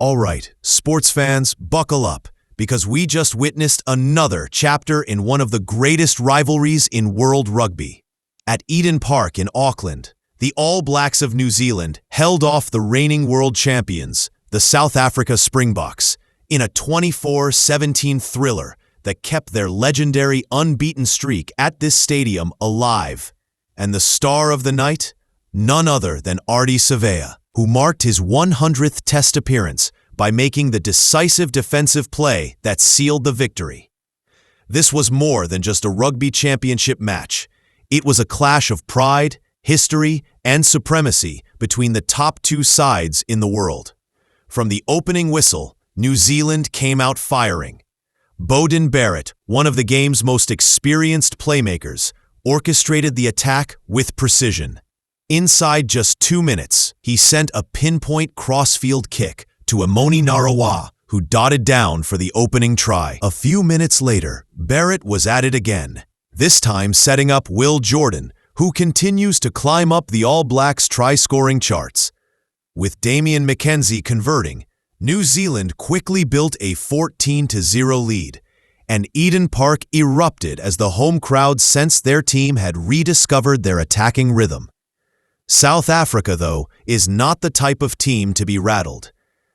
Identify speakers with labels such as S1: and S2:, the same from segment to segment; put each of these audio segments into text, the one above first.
S1: All right, sports fans, buckle up, because we just witnessed another chapter in one of the greatest rivalries in world rugby. At Eden Park in Auckland, the All Blacks of New Zealand held off the reigning world champions, the South Africa Springboks, in a 24-17 thriller that kept their legendary unbeaten streak at this stadium alive. And the star of the night? None other than Ardie Savea, who marked his 100th Test appearance by making the decisive defensive play that sealed the victory. This was more than just a rugby championship match. It was a clash of pride, history, and supremacy between the top two sides in the world. From the opening whistle, New Zealand came out firing. Beauden Barrett, one of the game's most experienced playmakers, orchestrated the attack with precision. Inside just 2 minutes, he sent a pinpoint crossfield kick to Emoni Narawa, who dotted down for the opening try. A few minutes later, Barrett was at it again, this time setting up Will Jordan, who continues to climb up the All Blacks try-scoring charts. With Damian McKenzie converting, New Zealand quickly built a 14-0 lead, and Eden Park erupted as the home crowd sensed their team had rediscovered their attacking rhythm. South Africa, though, is not the type of team to be rattled.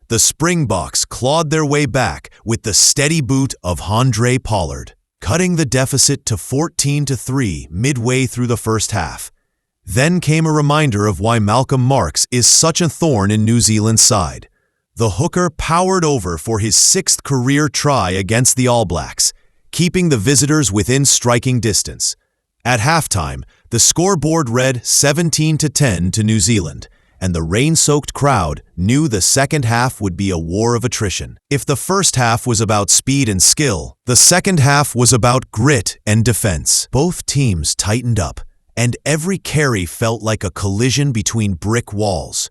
S1: The Springboks clawed their way back with the steady boot of Handré Pollard, cutting the deficit to 14-3 midway through the first half. Then came a reminder of why Malcolm Marx is such a thorn in New Zealand's side. The hooker powered over for his 6th career try against the All Blacks, keeping the visitors within striking distance. At halftime, the scoreboard read 17-10 to New Zealand, and the rain-soaked crowd knew the second half would be a war of attrition. If the first half was about speed and skill, the second half was about grit and defense. Both teams tightened up, and every carry felt like a collision between brick walls.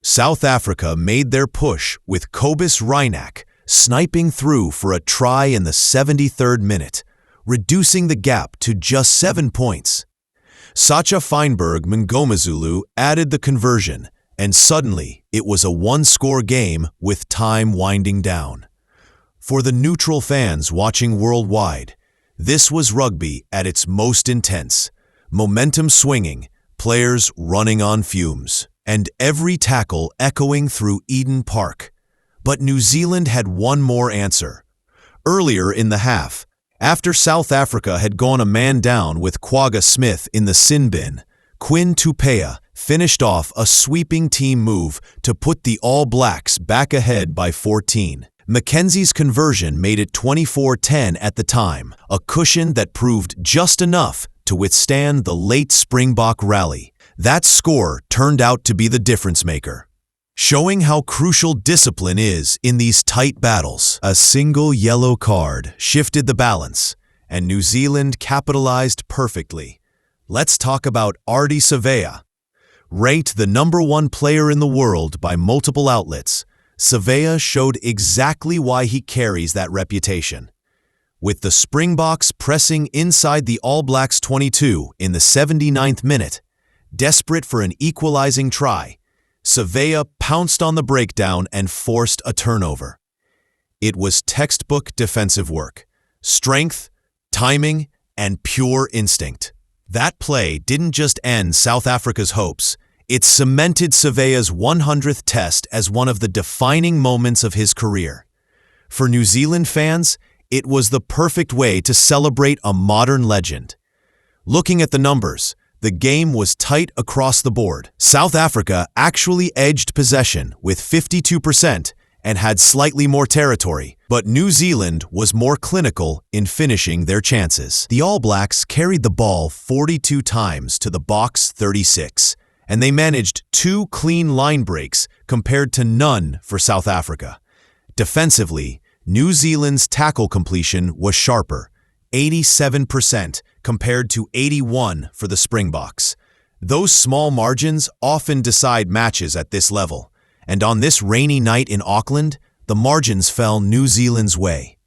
S1: South Africa made their push with Cobus Reinach sniping through for a try in the 73rd minute, reducing the gap to just 7 points. Sacha Feinberg Mngomezulu added the conversion, and suddenly it was a one-score game with time winding down. For the neutral fans watching worldwide, this was rugby at its most intense, momentum swinging, players running on fumes, and every tackle echoing through Eden Park. But New Zealand had one more answer. Earlier in the half, after South Africa had gone a man down with Quagga Smith in the sin bin, Quinn Tupea finished off a sweeping team move to put the All Blacks back ahead by 14. Mackenzie's conversion made it 24-10 at the time, a cushion that proved just enough to withstand the late Springbok rally. That score turned out to be the difference maker, showing how crucial discipline is in these tight battles. A single yellow card shifted the balance, and New Zealand capitalized perfectly. Let's talk about Ardie Savea. Ranked the #1 player in the world by multiple outlets, Savea showed exactly why he carries that reputation. With the Springboks pressing inside the All Blacks 22 in the 79th minute, desperate for an equalizing try, Savea pounced on the breakdown and forced a turnover. It was textbook defensive work, strength, timing, and pure instinct. That play didn't just end South Africa's hopes, it cemented Savea's 100th Test as one of the defining moments of his career. For New Zealand fans, it was the perfect way to celebrate a modern legend. Looking at the numbers, the game was tight across the board. South Africa actually edged possession with 52% and had slightly more territory, but New Zealand was more clinical in finishing their chances. The All Blacks carried the ball 42 times to the Boks 36, and they managed 2 clean line breaks compared to none for South Africa. Defensively, New Zealand's tackle completion was sharper, 87% compared to 81% for the Springboks. Those small margins often decide matches at this level, and on this rainy night in Auckland, the margins fell New Zealand's way.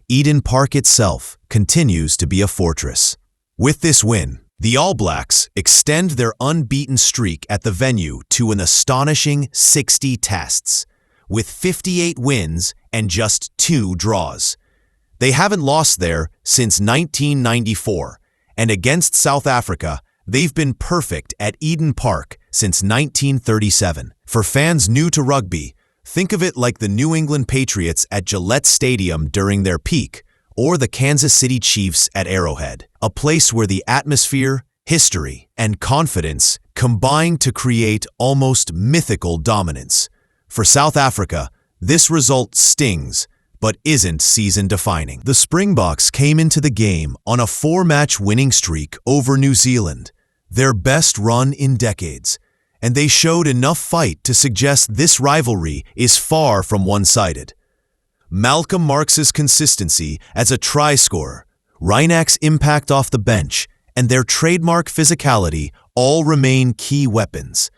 S1: Eden Park itself continues to be a fortress. With this win, the All Blacks extend their unbeaten streak at the venue to an astonishing 60 tests, with 58 wins and just 2 draws. They haven't lost there since 1994, and against South Africa, they've been perfect at Eden Park since 1937. For fans new to rugby, think of it like the New England Patriots at Gillette Stadium during their peak, or the Kansas City Chiefs at Arrowhead, a place where the atmosphere, history, and confidence combine to create almost mythical dominance. For South Africa, this result stings, but isn't season-defining. The Springboks came into the game on a 4-match winning streak over New Zealand, their best run in decades, and they showed enough fight to suggest this rivalry is far from one-sided. Malcolm Marx's consistency as a try scorer, Reinach's impact off the bench, and their trademark physicality all remain key weapons.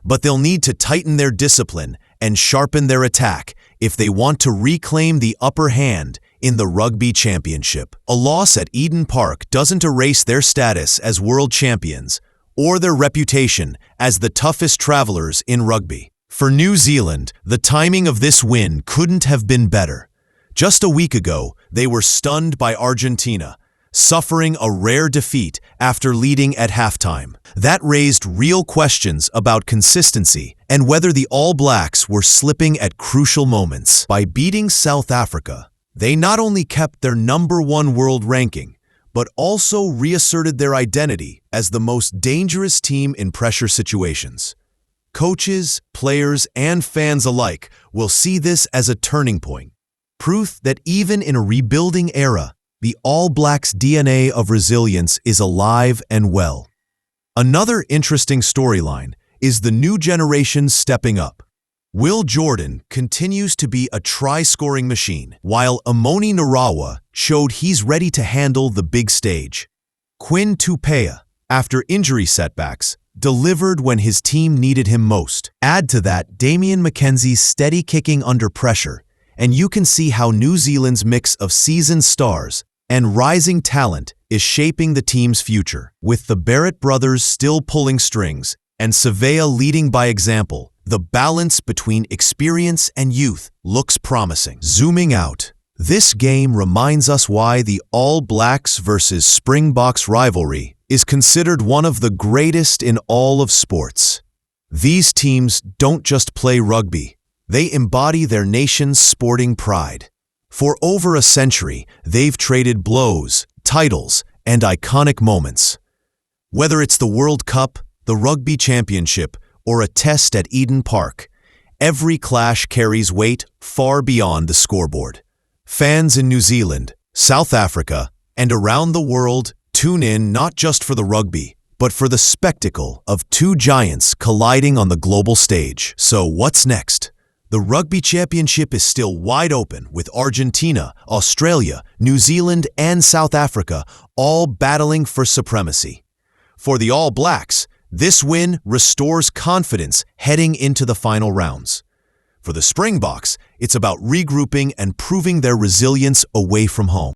S1: But they'll need to tighten their discipline and sharpen their attack if they want to reclaim the upper hand in the Rugby Championship. A loss at Eden Park doesn't erase their status as world champions or their reputation as the toughest travelers in rugby. For New Zealand, the timing of this win couldn't have been better. Just a week ago, they were stunned by Argentina, suffering a rare defeat after leading at halftime. That raised real questions about consistency and whether the All Blacks were slipping at crucial moments. By beating South Africa, they not only kept their #1 world ranking, but also reasserted their identity as the most dangerous team in pressure situations. Coaches, players, and fans alike will see this as a turning point, proof that even in a rebuilding era, the All Blacks' DNA of resilience is alive and well. Another interesting storyline is the new generation stepping up. Will Jordan continues to be a try-scoring machine, while Amoni Narawa showed he's ready to handle the big stage. Quinn Tupaea, after injury setbacks, delivered when his team needed him most. Add to that Damian McKenzie's steady kicking under pressure, and you can see how New Zealand's mix of seasoned stars and rising talent is shaping the team's future. With the Barrett brothers still pulling strings and Savea leading by example, the balance between experience and youth looks promising. Zooming out, this game reminds us why the All Blacks versus Springboks rivalry is considered one of the greatest in all of sports. These teams don't just play rugby, they embody their nation's sporting pride. For over a century, they've traded blows, titles, and iconic moments. Whether it's the World Cup, the Rugby Championship, or a test at Eden Park, every clash carries weight far beyond the scoreboard. Fans in New Zealand, South Africa, and around the world tune in not just for the rugby, but for the spectacle of two giants colliding on the global stage. So what's next? The Rugby Championship is still wide open, with Argentina, Australia, New Zealand, and South Africa all battling for supremacy. For the All Blacks, this win restores confidence heading into the final rounds. For the Springboks, it's about regrouping and proving their resilience away from home.